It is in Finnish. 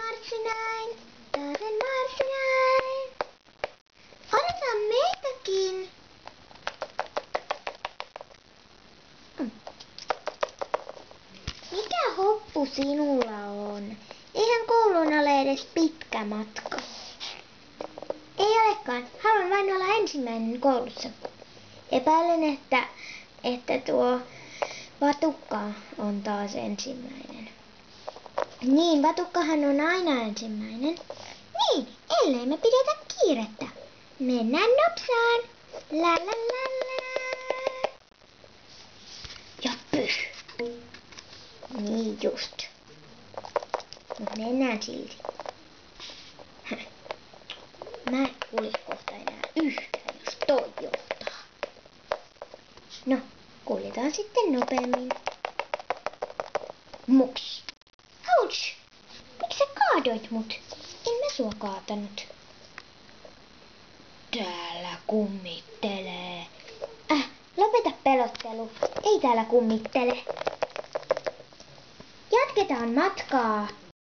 marssi näin, taasen marssi näin. Ota meitäkin. Mikä hoppu sinulla on? Eihän kouluun ole edes pitkä matka. Ei olekaan. Haluan vain olla ensimmäinen koulussa. Epäilen, että tuo Vatukka on taas ensimmäinen. Niin, Vatukkahan on aina ensimmäinen. Niin, ellei me pidetä kiirettä. Mennään nopsaan. La la la la. Ja pyh. Niin just. Mut mennään silti. Mä en kulje kohta enää yhtään, jos toi johtaa. No, kuljetaan sitten nopeammin. Muks. Ouch! Miksi sä kaadoit mut? En mä sua kaatanut. Täällä kummittelee. Lopeta pelottelu. Ei täällä kummittele. Jatketaan matkaa.